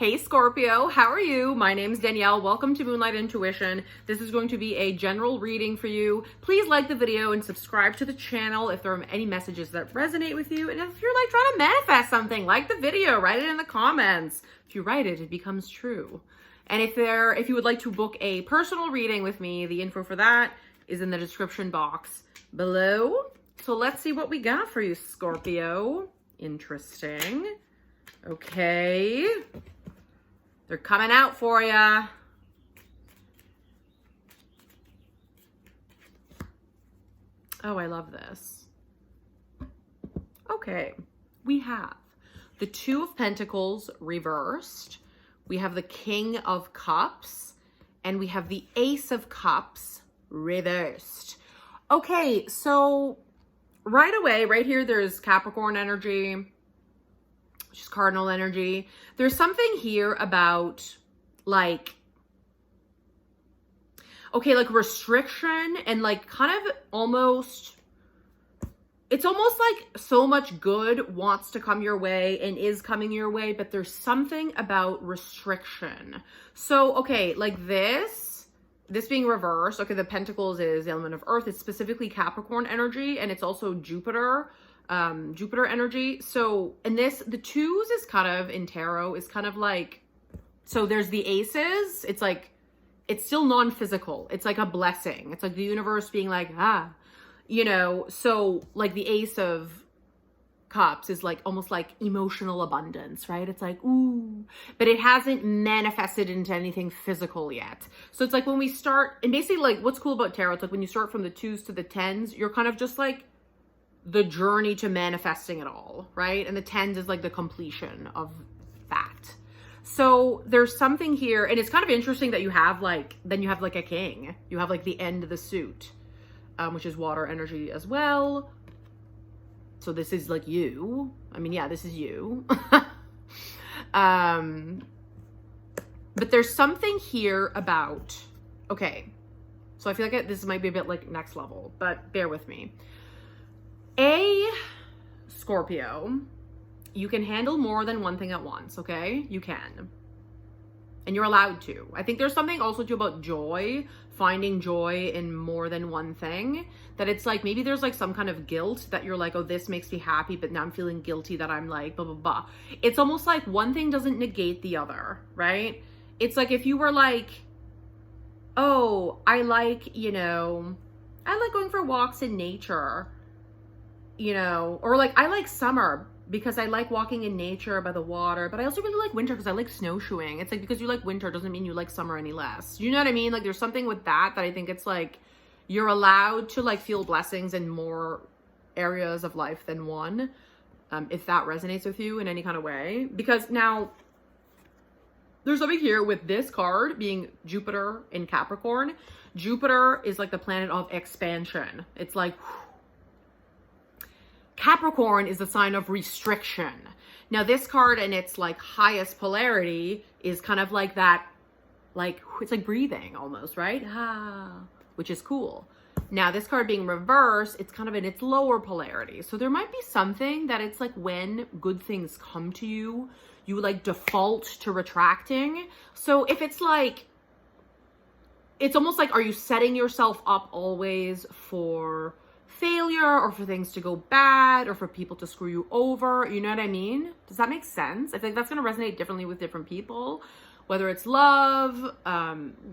Hey Scorpio, how are you? My name's Danielle. Welcome to Moonlight Intuition. This is going to be a general reading for you. Please like the video and subscribe to the channel if there are any messages that resonate with you. And if you're like trying to manifest something, like the video, write it in the comments. If you write it, it becomes true. And if you would like to book a personal reading with me, the info for that is in the description box below. So let's see what we got for you, Scorpio. Interesting. Okay. They're coming out for ya. Oh, I love this. Okay. We have the Two of Pentacles reversed. We have the King of Cups. And we have the Ace of Cups reversed. Okay, so right away, right here, there's Capricorn energy, which is cardinal energy. There's something here about like restriction and like kind of almost, it's almost like so much good wants to come your way and is coming your way, but there's something about restriction. So, okay, like this being reversed, okay, the Pentacles is the element of earth. It's specifically Capricorn energy, and it's also Jupiter energy. So, and the twos is kind of in tarot is kind of like, so there's the aces. It's like, it's still non-physical. It's like a blessing. It's like the universe being like, so like the Ace of Cups is like almost like emotional abundance, right? It's like, ooh, but it hasn't manifested into anything physical yet. So it's like when we start, and basically like what's cool about tarot, it's like when you start from the twos to the tens, you're kind of just like the journey to manifesting it all, right? And the tens is like the completion of that. So there's something here, and it's kind of interesting that you have like, then you have like a king. You have like the end of the suit, which is water energy as well. So this is like you. I mean, yeah, this is you. But there's something here about, okay, so I feel like this might be a bit like next level, but bear with me. Scorpio, you can handle more than one thing at once, okay? You can. And you're allowed to. I think there's something also too about joy, finding joy in more than one thing, that it's like, maybe there's like some kind of guilt that you're like, oh, this makes me happy, but now I'm feeling guilty that I'm like, blah, blah, blah. It's almost like one thing doesn't negate the other, right? It's like if you were like, oh, I like going for walks in nature, or like I like summer because I like walking in nature by the water, but I also really like winter because I like snowshoeing. It's like, because you like winter doesn't mean you like summer any less. You know what I mean? Like there's something with that I think it's like you're allowed to like feel blessings in more areas of life than one, if that resonates with you in any kind of way. Because now there's something here with this card being Jupiter in Capricorn. Jupiter is like the planet of expansion. It's like, Capricorn is the sign of restriction. Now this card in its like highest polarity is kind of like that, like it's like breathing almost, right? Which is cool. Now this card being reversed, it's kind of in its lower polarity. So there might be something that it's like when good things come to you, you like default to retracting. So if it's like, it's almost like, are you setting yourself up always for failure or for things to go bad or for people to screw you over? You know what I mean? Does that make sense? I think that's going to resonate differently with different people, whether it's love,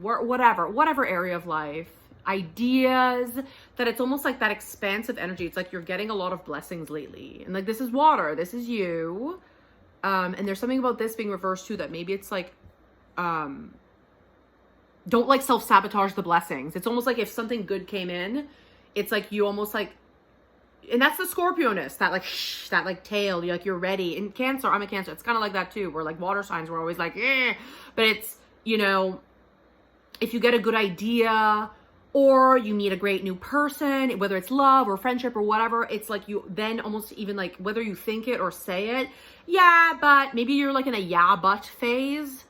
whatever area of life, ideas, that it's almost like that expansive energy. It's like you're getting a lot of blessings lately. And like, this is water, this is you. And there's something about this being reversed too, that maybe it's like, don't like self-sabotage the blessings. It's almost like if something good came in, it's like you almost like, and that's the Scorpioness, that like that like tail, you're ready. In Cancer, I'm a Cancer, it's kind of like that too, where like water signs were always like, but it's, if you get a good idea or you meet a great new person, whether it's love or friendship or whatever, it's like you then almost even like, whether you think it or say it, yeah, but maybe you're like in a yeah, but phase.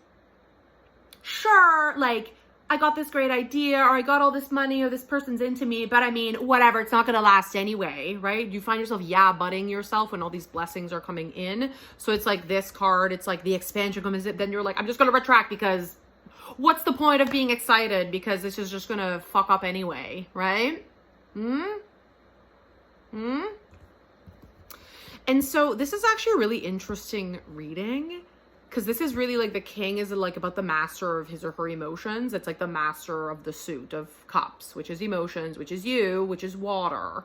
Sure, like I got this great idea, or I got all this money, or this person's into me, but I mean, whatever, it's not going to last anyway, right? You find yourself butting yourself when all these blessings are coming in. So it's like this card, it's like the expansion comes in, then you're like, I'm just going to retract because what's the point of being excited? Because this is just going to fuck up anyway, right? And so this is actually a really interesting reading, because this is really like the king is like about the master of his or her emotions. It's like the master of the suit of cups, which is emotions, which is you, which is water.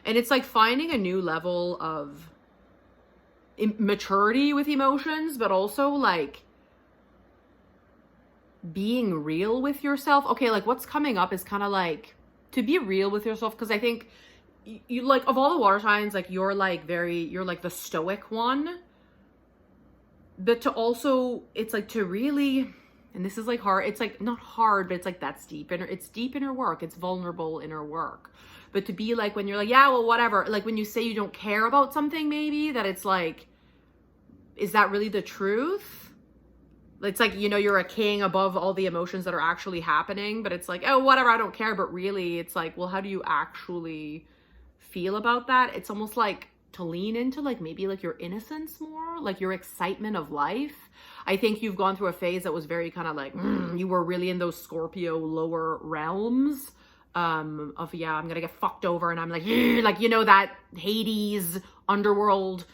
And it's like finding a new level of maturity with emotions, but also like being real with yourself. Okay, like what's coming up is kind of like to be real with yourself, because I think you like, of all the water signs, like you're like the stoic one. But to also, it's like to really, and this is like hard, it's like not hard, but it's like that's deep inner, it's deep inner work, it's vulnerable inner work. But to be like, when you're like, yeah, well, whatever, like when you say you don't care about something, maybe that it's like, is that really the truth? It's like, you know, you're a king above all the emotions that are actually happening, but it's like, oh, whatever, I don't care. But really, it's like, well, how do you actually feel about that? It's almost like to lean into like maybe like your innocence more, like your excitement of life. I think you've gone through a phase that was very kind of like, you were really in those Scorpio lower realms of, yeah, I'm gonna get fucked over, and I'm like, you know, that Hades underworld.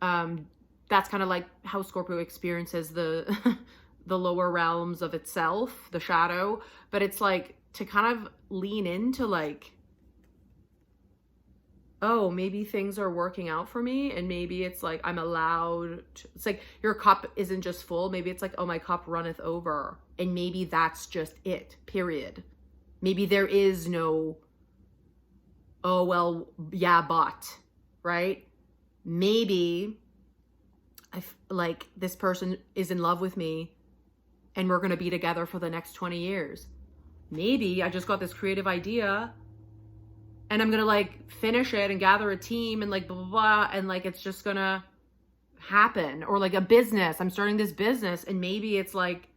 That's kind of like how Scorpio experiences the the lower realms of itself, the shadow. But it's like to kind of lean into like, oh, maybe things are working out for me, and maybe it's like I'm allowed to, it's like your cup isn't just full, maybe it's like, oh, my cup runneth over, and maybe that's just it, period. Maybe there is no, oh, well, yeah, but, right? Maybe like this person is in love with me and we're going to be together for the next 20 years. Maybe I just got this creative idea and I'm going to like finish it and gather a team and like blah, blah, blah. And like, it's just going to happen. Or like a business, I'm starting this business, and maybe it's like,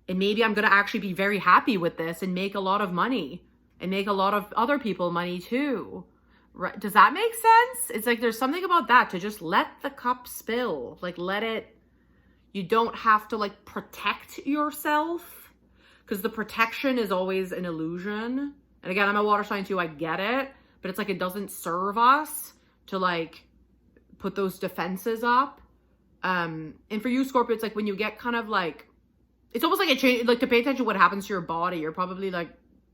and maybe I'm going to actually be very happy with this and make a lot of money and make a lot of other people money too. Right? Does that make sense? It's like, there's something about that, to just let the cup spill, like let it, you don't have to like protect yourself, because the protection is always an illusion. And again, I'm a water sign too, I get it, but it's like, it doesn't serve us to like put those defenses up. And for you, Scorpio, it's like when you get kind of like, it's almost like a change, like to pay attention to what happens to your body. You're probably like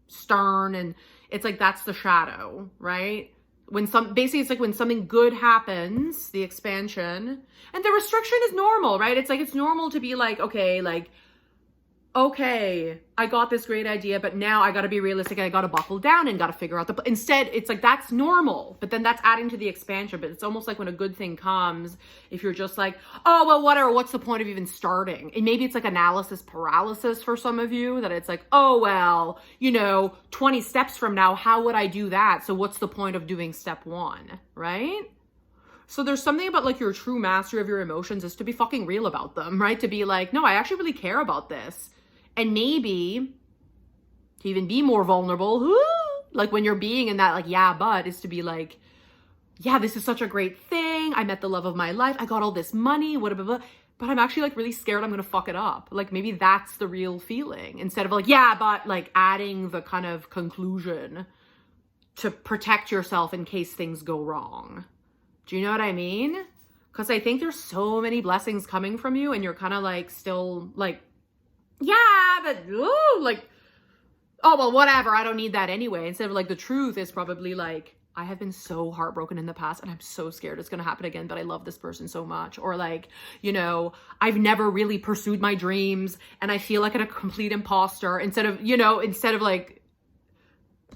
stern, and it's like, that's the shadow, right? When basically it's like when something good happens, the expansion, and the restriction is normal, right? It's like, it's normal to be like, okay, I got this great idea, but now I got to be realistic. I got to buckle down and got to figure out instead, it's like, that's normal, but then that's adding to the expansion. But it's almost like when a good thing comes, if you're just like, oh, well, whatever, what's the point of even starting? And maybe it's like analysis paralysis for some of you, that it's like, oh, well, 20 steps from now, how would I do that? So what's the point of doing step one, right? So there's something about like your true mastery of your emotions is to be fucking real about them, right? To be like, no, I actually really care about this. And maybe to even be more vulnerable, like when you're being in that, like, yeah, but is to be like, yeah, this is such a great thing. I met the love of my life. I got all this money, whatever, but I'm actually like really scared I'm going to fuck it up. Like maybe that's the real feeling, instead of like, yeah, but like adding the kind of conclusion to protect yourself in case things go wrong. Do you know what I mean? Because I think there's so many blessings coming from you, and you're kind of like still like, yeah, but like, oh, well, whatever, I don't need that anyway. Instead of like, the truth is probably like, I have been so heartbroken in the past and I'm so scared it's going to happen again, but I love this person so much. Or like, I've never really pursued my dreams and I feel like a complete imposter, instead of like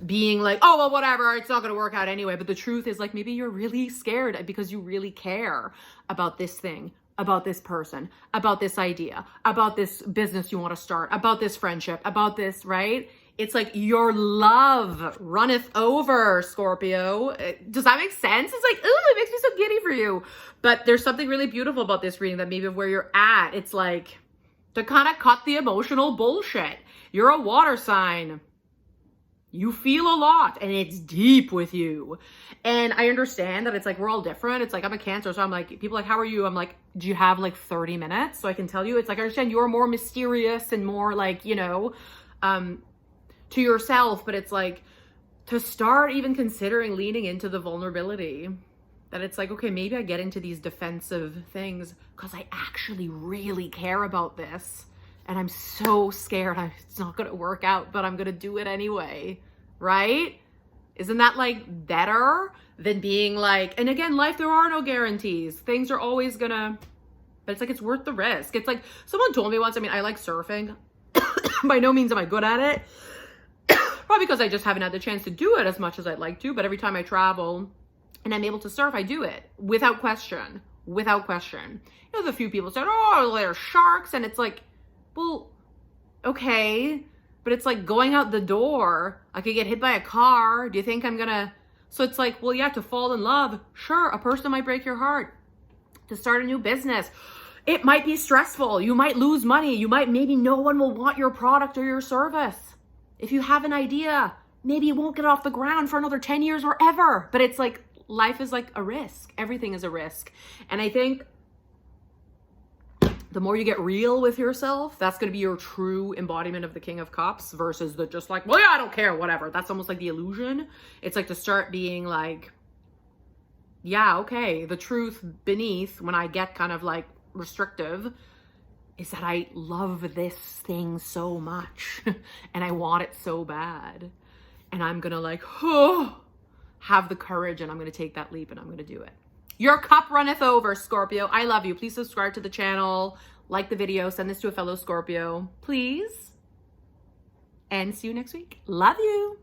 being like, oh, well, whatever, it's not going to work out anyway. But the truth is like, maybe you're really scared because you really care about this thing, about this person, about this idea, about this business you want to start, about this friendship, about this, right? It's like your love runneth over, Scorpio. Does that make sense? It's like, ooh, it makes me so giddy for you. But there's something really beautiful about this reading, that maybe of where you're at, it's like, to kind of cut the emotional bullshit. You're a water sign. You feel a lot and it's deep with you. And I understand that it's like, we're all different. It's like, I'm a Cancer. So I'm like, people are like, how are you? I'm like, do you have like 30 minutes? So I can tell you, it's like, I understand you're more mysterious and more like, you know, to yourself, but it's like to start even considering leaning into the vulnerability, that it's like, okay, maybe I get into these defensive things because I actually really care about this. And I'm so scared it's not going to work out, but I'm going to do it anyway. Right? Isn't that like better than being like, and again, life, there are no guarantees. Things are always gonna, but it's like, it's worth the risk. It's like, someone told me once, I mean, I like surfing. By no means am I good at it. Probably because I just haven't had the chance to do it as much as I'd like to. But every time I travel and I'm able to surf, I do it without question. Without question. You know, the few people said, oh, there's sharks. And it's like, well, okay. But it's like going out the door, I could get hit by a car. Do you think I'm gonna? So it's like, well, yeah, to fall in love. Sure, a person might break your heart. To start a new business, it might be stressful. You might lose money. Maybe no one will want your product or your service. If you have an idea, maybe it won't get off the ground for another 10 years or ever. But it's like, life is like a risk. Everything is a risk. And I think the more you get real with yourself, that's going to be your true embodiment of the King of Cups versus the just like, well, yeah, I don't care, whatever. That's almost like the illusion. It's like to start being like, yeah, okay, the truth beneath when I get kind of like restrictive is that I love this thing so much and I want it so bad. And I'm going to like, have the courage and I'm going to take that leap and I'm going to do it. Your cup runneth over, Scorpio. I love you. Please subscribe to the channel, like the video, send this to a fellow Scorpio, please. And see you next week. Love you.